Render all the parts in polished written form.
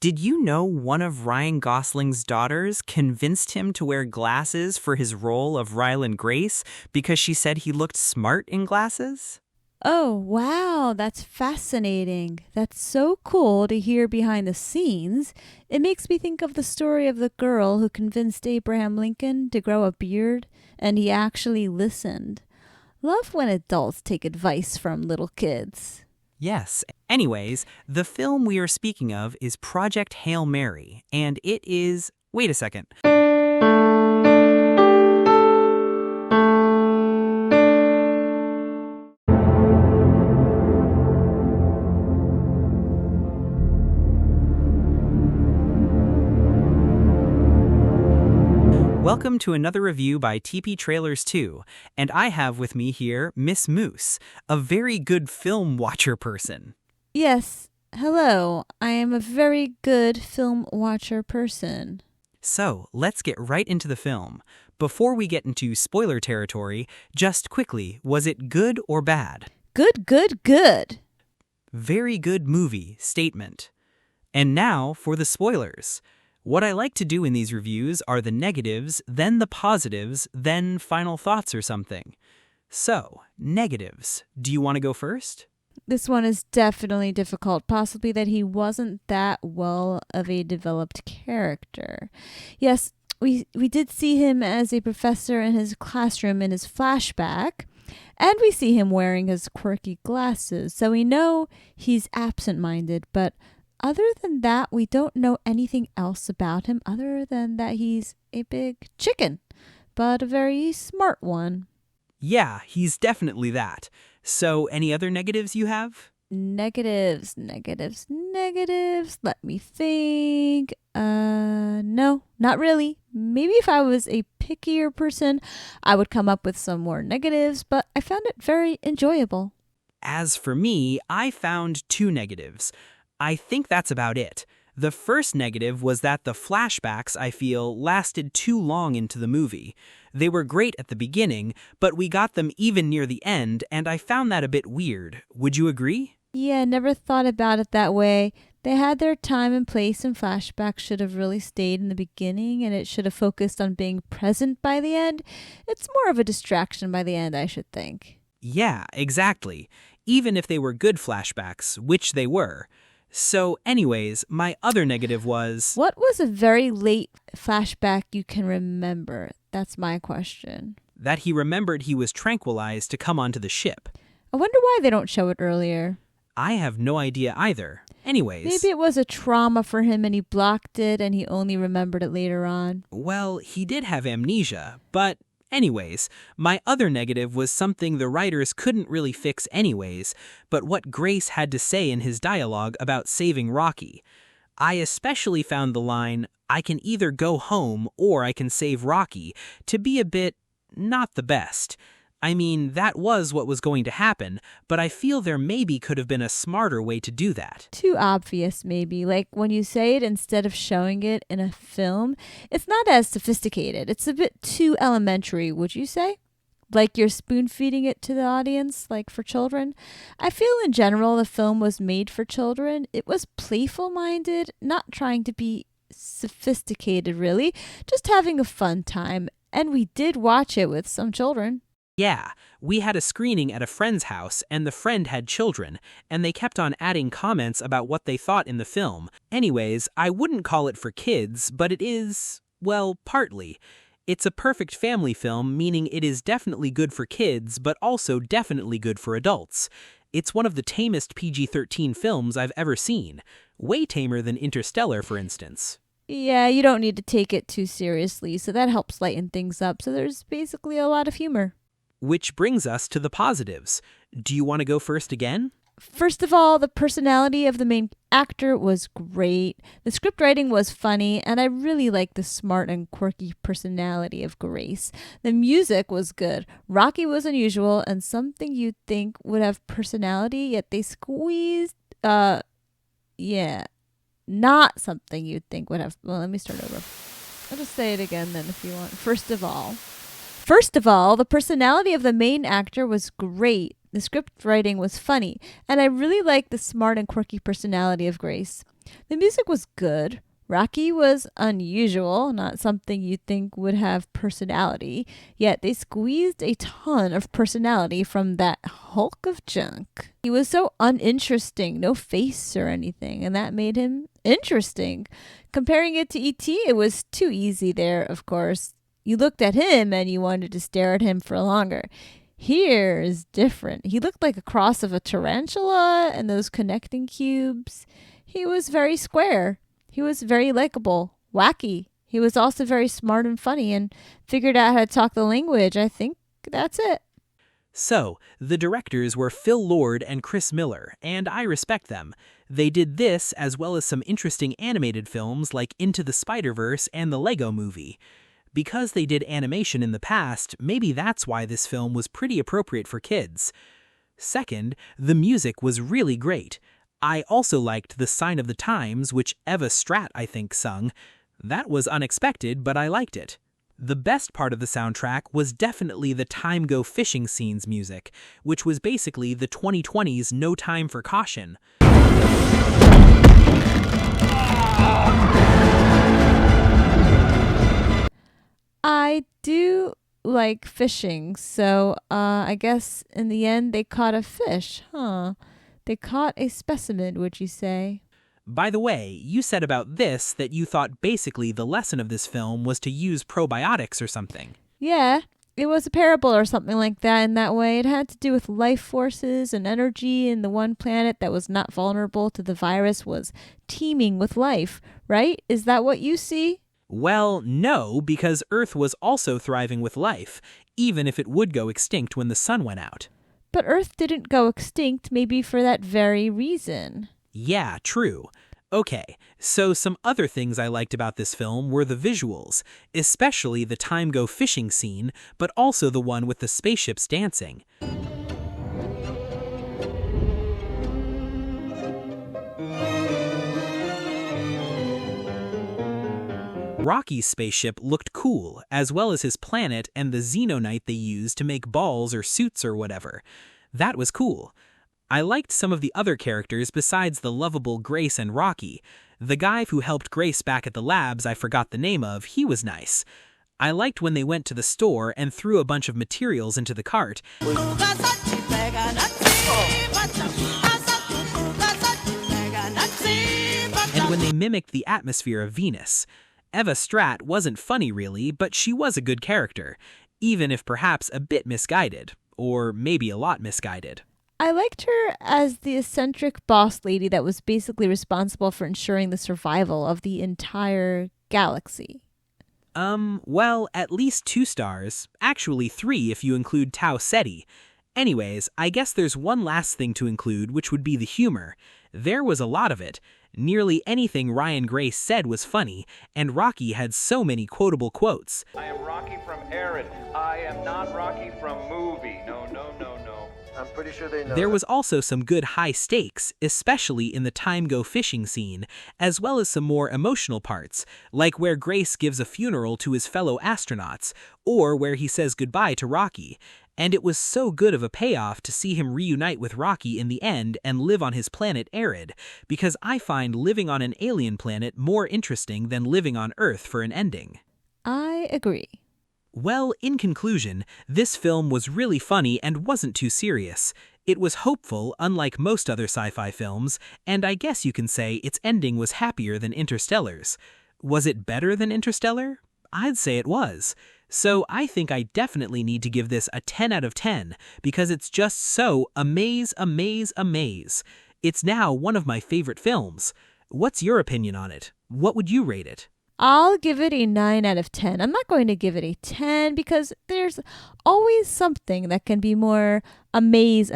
Did you know one of Ryan Gosling's daughters convinced him to wear glasses for his role of Ryland Grace because she said he looked smart in glasses? Oh, wow, that's fascinating. That's so cool to hear behind the scenes. It makes me think of the story of the girl who convinced Abraham Lincoln to grow a beard, and he actually listened. Love when adults take advice from little kids. Yes. Anyways, the film we are speaking of is Project Hail Mary, and it is. Wait a second. Welcome to another review by TP Trailers 2, and I have with me here Miss Moose, a very good film watcher person. Yes, hello. I am a very good film watcher person. So, let's get right into the film. Before we get into spoiler territory, just quickly, was it good or bad? Good, good, good. Very good movie, statement. And now for the spoilers. What I like to do in these reviews are the negatives, then the positives, then final thoughts or something. So, negatives. Do you want to go first? This one is definitely difficult, possibly that he wasn't that well of a developed character. Yes, we did see him as a professor in his classroom in his flashback, and we see him wearing his quirky glasses, so we know he's absent-minded, but other than that, we don't know anything else about him other than that he's a big chicken, but a very smart one. Yeah, he's definitely that. So, any other negatives you have? Negatives. Let me think. No, not really. Maybe if I was a pickier person, I would come up with some more negatives, but I found it very enjoyable. As for me, I found two negatives. I think that's about it. The first negative was that the flashbacks, I feel, lasted too long into the movie. They were great at the beginning, but we got them even near the end, and I found that a bit weird. Would you agree? Yeah, never thought about it that way. They had their time and place, and flashbacks should have really stayed in the beginning, and it should have focused on being present by the end. It's more of a distraction by the end, I should think. Yeah, exactly. Even if they were good flashbacks, which they were. So anyways, my other negative was... What was a very late flashback you can remember? That's my question. that he remembered he was tranquilized to come onto the ship. I wonder why they don't show it earlier. I have no idea either. Anyways... Maybe it was a trauma for him and he blocked it and he only remembered it later on. Well, he did have amnesia, but... Anyways, my other negative was something the writers couldn't really fix anyways, but what Grace had to say in his dialogue about saving Rocky. I especially found the line, "I can either go home or I can save Rocky," to be a bit not the best. I mean, that was what was going to happen, but I feel there maybe could have been a smarter way to do that. Too obvious, maybe. Like when you say it instead of showing it in a film, it's not as sophisticated. It's a bit too elementary, would you say? Like you're spoon feeding it to the audience, like for children. I feel in general the film was made for children. It was playful minded, not trying to be sophisticated really, just having a fun time. And we did watch it with some children. Yeah, we had a screening at a friend's house, and the friend had children, and they kept on adding comments about what they thought in the film. Anyways, I wouldn't call it for kids, but it is, well, partly. It's a perfect family film, meaning it is definitely good for kids, but also definitely good for adults. It's one of the tamest PG-13 films I've ever seen. Way tamer than Interstellar, for instance. Yeah, you don't need to take it too seriously, so that helps lighten things up. So there's basically a lot of humor. Which brings us to the positives. Do you want to go first again? First of all, the personality of the main actor was great. The script writing was funny, and I really liked the smart and quirky personality of Grace. The music was good. Rocky was unusual and something you'd think would have personality, yet they squeezed, not something you'd think would have, well, let me start over. I'll just say it again then if you want. First of all, the personality of the main actor was great. The script writing was funny, and I really liked the smart and quirky personality of Grace. The music was good. Rocky was unusual, not something you'd think would have personality, yet they squeezed a ton of personality from that hulk of junk. He was so uninteresting, no face or anything, and that made him interesting. Comparing it to E.T., it was too easy there, of course. You looked at him and you wanted to stare at him for longer. Here is different. He looked like a cross of a tarantula and those connecting cubes. He was very square. He was very likable, wacky. He was also very smart and funny and figured out how to talk the language. I think that's it. So, the directors were Phil Lord and Chris Miller, and I respect them. They did this as well as some interesting animated films like Into the Spider-Verse and the Lego Movie. Because they did animation in the past, maybe that's why this film was pretty appropriate for kids. Second, the music was really great. I also liked The Sign of the Times, which Eva Stratt, I think, sung. That was unexpected, but I liked it. The best part of the soundtrack was definitely the Time Go Fishing Scenes music, which was basically the 2020's No Time for Caution. I do like fishing, so I guess in the end they caught a fish, huh? They caught a specimen, would you say? By the way, you said about this that you thought basically the lesson of this film was to use probiotics or something. Yeah, it was a parable or something like that in that way. It had to do with life forces and energy, and the one planet that was not vulnerable to the virus was teeming with life, right? Is that what you see? Well, no, because Earth was also thriving with life, even if it would go extinct when the sun went out. But Earth didn't go extinct maybe for that very reason. Yeah, true. Okay, so some other things I liked about this film were the visuals, especially the Time Go Fishing scene, but also the one with the spaceships dancing. Rocky's spaceship looked cool, as well as his planet and the xenonite they used to make balls or suits or whatever. That was cool. I liked some of the other characters besides the lovable Grace and Rocky. The guy who helped Grace back at the labs I forgot the name of, he was nice. I liked when they went to the store and threw a bunch of materials into the cart. And when they mimicked the atmosphere of Venus. Eva Stratt wasn't funny really, but she was a good character, even if perhaps a bit misguided, or maybe a lot misguided. I liked her as the eccentric boss lady that was basically responsible for ensuring the survival of the entire galaxy. Well, at least 2 stars. Actually 3 if you include Tau Ceti. Anyways, I guess there's one last thing to include, which would be the humor. There was a lot of it. Nearly anything Ryan Grace said was funny, and Rocky had so many quotable quotes. I am Rocky from Arid. I am not Rocky from Movie. No, no, no, no. I'm pretty sure they know. There was also some good high stakes, especially in the Time Go Fishing scene, as well as some more emotional parts, like where Grace gives a funeral to his fellow astronauts, or where he says goodbye to Rocky. And it was so good of a payoff to see him reunite with Rocky in the end and live on his planet Arid, because I find living on an alien planet more interesting than living on Earth for an ending. I agree. Well, in conclusion, this film was really funny and wasn't too serious. It was hopeful, unlike most other sci-fi films, and I guess you can say its ending was happier than Interstellar's. Was it better than Interstellar? I'd say it was. So I think I definitely need to give this a 10 out of 10 because it's just so amaze. It's now one of my favorite films. What's your opinion on it? What would you rate it? I'll give it a 9 out of 10. I'm not going to give it a 10 because there's always something that can be more amaze.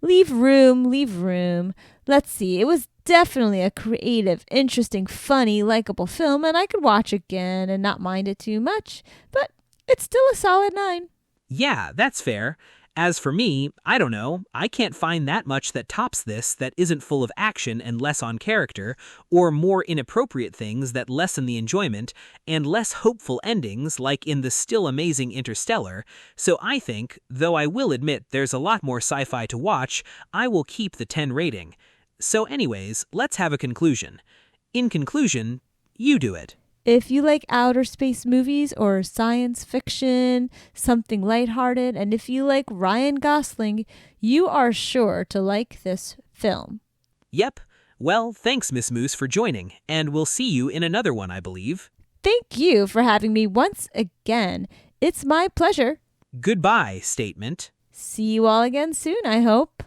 Leave room. Let's see. It was definitely a creative, interesting, funny, likable film, and I could watch again and not mind it too much, but it's still a solid 9. Yeah, that's fair. As for me, I don't know. I can't find that much that tops this that isn't full of action and less on character, or more inappropriate things that lessen the enjoyment, and less hopeful endings like in the still amazing Interstellar. So I think, though I will admit there's a lot more sci-fi to watch, I will keep the 10 rating. So anyways, let's have a conclusion. In conclusion, you do it. If you like outer space movies or science fiction, something lighthearted, and if you like Ryan Gosling, you are sure to like this film. Yep. Well, thanks, Miss Moose, for joining, and we'll see you in another one, I believe. Thank you for having me once again. It's my pleasure. Goodbye, statement. See you all again soon, I hope.